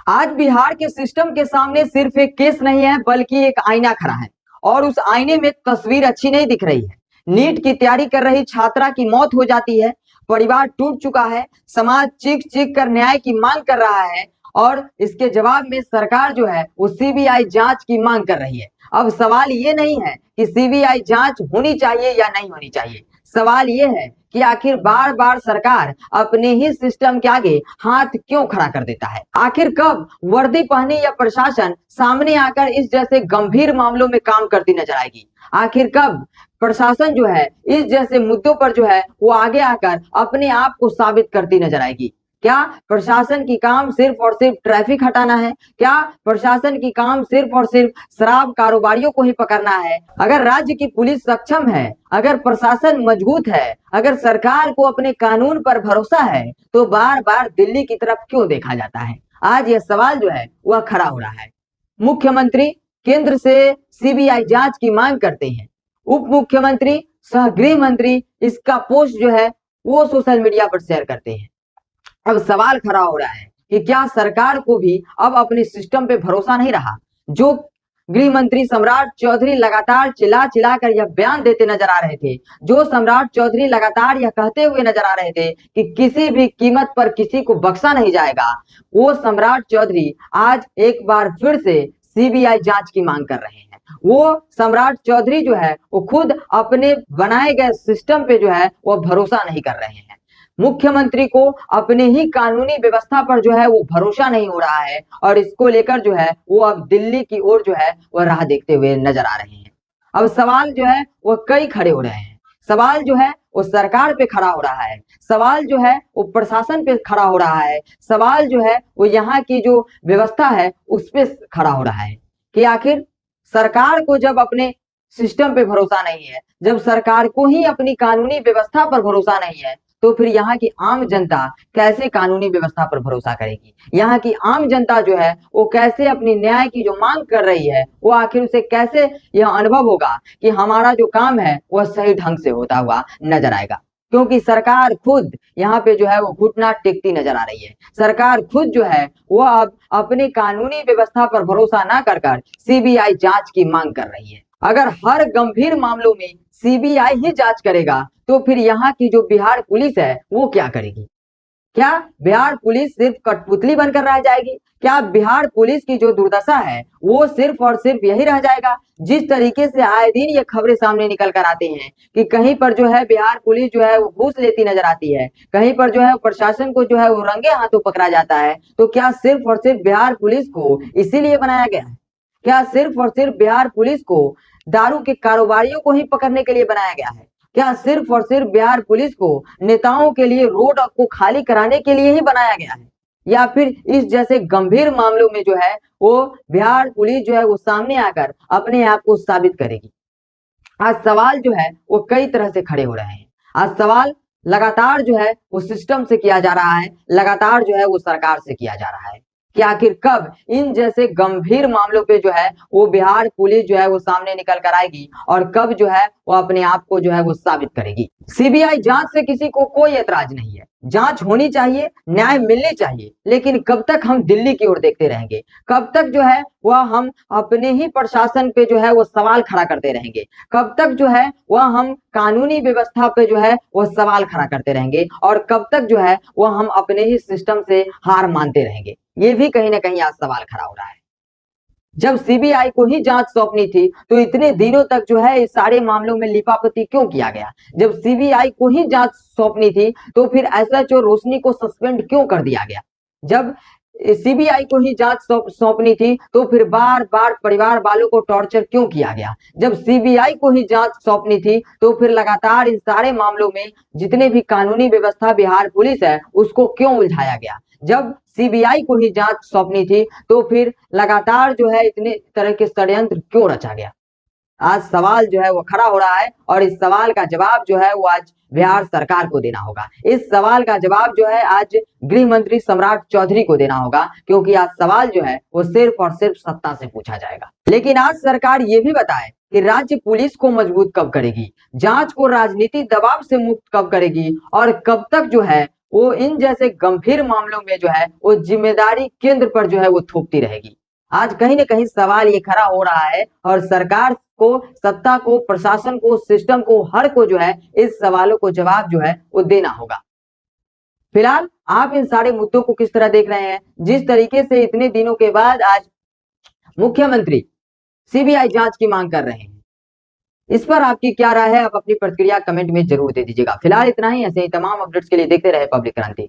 आज बिहार के सिस्टम के सामने सिर्फ एक केस नहीं है बल्कि एक आईना खड़ा है और उस आईने में तस्वीर अच्छी नहीं दिख रही है। नीट की तैयारी कर रही छात्रा की मौत हो जाती है, परिवार टूट चुका है, समाज चीख चीख कर न्याय की मांग कर रहा है और इसके जवाब में सरकार जो है वो सीबीआई जांच की मांग कर रही है। अब सवाल ये नहीं है कि सीबीआई जांच होनी चाहिए या नहीं होनी चाहिए, सवाल ये है कि आखिर बार बार सरकार अपने ही सिस्टम के आगे हाथ क्यों खड़ा कर देता है। आखिर कब वर्दी पहने या प्रशासन सामने आकर इस जैसे गंभीर मामलों में काम करती नजर आएगी। आखिर कब प्रशासन जो है इस जैसे मुद्दों पर जो है वो आगे आकर अपने आप को साबित करती नजर आएगी। क्या प्रशासन की काम सिर्फ और सिर्फ ट्रैफिक हटाना है? क्या प्रशासन की काम सिर्फ और सिर्फ शराब कारोबारियों को ही पकड़ना है? अगर राज्य की पुलिस सक्षम है, अगर प्रशासन मजबूत है, अगर सरकार को अपने कानून पर भरोसा है, तो बार बार दिल्ली की तरफ क्यों देखा जाता है? आज यह सवाल जो है वह खड़ा हो रहा है। मुख्यमंत्री केंद्र से सीबीआई जांच की मांग करते हैं, उप मुख्यमंत्री सह गृह मंत्री इसका पोस्ट जो है वो सोशल मीडिया पर शेयर करते हैं। अब सवाल खड़ा हो रहा है कि क्या सरकार को भी अब अपने सिस्टम पे भरोसा नहीं रहा? जो गृह मंत्री सम्राट चौधरी लगातार चिल्ला चिल्ला कर यह बयान देते नजर आ रहे थे, जो सम्राट चौधरी लगातार यह कहते हुए नजर आ रहे थे कि किसी भी कीमत पर किसी को बख्शा नहीं जाएगा, वो सम्राट चौधरी आज एक बार फिर से सीबीआई जांच की मांग कर रहे हैं। वो सम्राट चौधरी जो है वो खुद अपने बनाए गए सिस्टम पे जो है वो भरोसा नहीं कर रहे हैं। मुख्यमंत्री को अपने ही कानूनी व्यवस्था पर जो है वो भरोसा नहीं हो रहा है और इसको लेकर जो है वो अब दिल्ली की ओर जो है वह राह देखते हुए नजर आ रहे हैं। अब सवाल जो है वो कई खड़े हो रहे हैं। सवाल जो है वो सरकार पे खड़ा हो रहा है, सवाल जो है वो प्रशासन पे खड़ा हो रहा है, सवाल जो है वो यहाँ की जो व्यवस्था है उस पे खड़ा हो रहा है कि आखिर सरकार को जब अपने सिस्टम पे भरोसा नहीं है, जब सरकार को ही अपनी कानूनी व्यवस्था पर भरोसा नहीं है, तो फिर यहाँ की आम जनता कैसे कानूनी व्यवस्था पर भरोसा करेगी? यहाँ की आम जनता जो है वो कैसे अपनी न्याय की जो मांग कर रही है वो आखिर उसे कैसे यह अनुभव होगा कि हमारा जो काम है वह सही ढंग से होता हुआ नजर आएगा? क्योंकि सरकार खुद यहाँ पे जो है वो घुटना टेकती नजर आ रही है। सरकार खुद जो है वो अब अपने कानूनी व्यवस्था पर भरोसा ना कर सीबीआई जांच की मांग कर रही है। अगर हर गंभीर मामलों में सीबीआई ही जांच करेगा तो फिर यहाँ की जो बिहार पुलिस है वो क्या करेगी? क्या बिहार पुलिस सिर्फ कठपुतली बनकर रह जाएगी? क्या बिहार पुलिस की जो दुर्दशा है वो सिर्फ और सिर्फ यही रह जाएगा? जिस तरीके से आए दिन ये खबरें सामने निकल कर आते हैं कि कहीं पर जो है बिहार पुलिस जो है वो घूस लेती नजर आती है, कहीं पर जो है प्रशासन को जो है वो रंगे हाथों पकड़ा जाता है, तो क्या सिर्फ और सिर्फ बिहार पुलिस को इसीलिए बनाया गया है? क्या सिर्फ और सिर्फ बिहार पुलिस को दारू के कारोबारियों को ही पकड़ने के लिए बनाया गया है? क्या सिर्फ और सिर्फ बिहार पुलिस को नेताओं के लिए रोड को खाली कराने के लिए ही बनाया गया है? या फिर इस जैसे गंभीर मामलों में जो है वो बिहार पुलिस जो है वो सामने आकर अपने आप को साबित करेगी? आज सवाल जो है वो कई तरह से खड़े हो रहे हैं। आज सवाल लगातार जो है वो सिस्टम से किया जा रहा है, लगातार जो है वो सरकार से किया जा रहा है कि आखिर कब इन जैसे गंभीर मामलों पे जो है वो बिहार पुलिस जो है वो सामने निकल कर आएगी और कब जो है वो अपने आप को जो है वो साबित करेगी। सीबीआई जांच से किसी को कोई एतराज नहीं है, जांच होनी चाहिए, न्याय मिलनी चाहिए, लेकिन कब तक हम दिल्ली की ओर देखते रहेंगे? कब तक जो है वह हम अपने ही प्रशासन पे जो है वो सवाल खड़ा करते रहेंगे? कब तक जो है वह हम कानूनी व्यवस्था पे जो है वह सवाल खड़ा करते रहेंगे? और कब तक जो है वह हम अपने ही सिस्टम से हार मानते रहेंगे? ये भी कहीं ना कहीं आज सवाल खड़ा हो रहा है। जब सीबीआई को ही जांच सौंपनी थी तो इतने दिनों तक जो है इस सारे मामलों में लिपापति क्यों किया गया? जब सीबीआई को ही जांच सौंपनी थी तो फिर एसएचओ रोशनी को सस्पेंड क्यों कर दिया गया? जब सीबीआई को ही जांच सौंपनी थी तो फिर बार बार परिवार वालों को टॉर्चर क्यों किया गया? जब सीबीआई को ही जांच सौंपनी थी तो फिर लगातार इन सारे मामलों में जितने भी कानूनी व्यवस्था बिहार पुलिस है उसको क्यों उलझाया गया? जब सीबीआई को ही जांच सौंपनी थी तो फिर लगातार जो है इतने तरह के षड्यंत्र क्यों रचा गया? आज सवाल जो है वो खड़ा हो रहा है और इस सवाल का जवाब जो है वो आज बिहार सरकार को देना होगा। इस सवाल का जवाब जो है आज गृह मंत्री सम्राट चौधरी को देना होगा, क्योंकि आज सवाल जो है वो सिर्फ और सिर्फ सत्ता से पूछा जाएगा। लेकिन आज सरकार ये भी बताए कि राज्य पुलिस को मजबूत कब करेगी, जांच को राजनीतिक दबाव से मुक्त कब करेगी और कब तक जो है वो इन जैसे गंभीर मामलों में जो है वो जिम्मेदारी केंद्र पर जो है वो थोपती रहेगी। आज कहीं ना कहीं सवाल ये खड़ा हो रहा है और सरकार को, सत्ता को, प्रशासन को, सिस्टम को, हर को जो है इस सवालों को जवाब जो है वो देना होगा। फिलहाल आप इन सारे मुद्दों को किस तरह देख रहे हैं? जिस तरीके से इतने दिनों के बाद आज मुख्यमंत्री सीबीआई जांच की मांग कर रहे हैं, इस पर आपकी क्या राय है? आप अपनी प्रतिक्रिया कमेंट में जरूर दे दीजिएगा। फिलहाल इतना ही। ऐसे ही तमाम अपडेट्स के लिए देखते रहे पब्लिक क्रांति।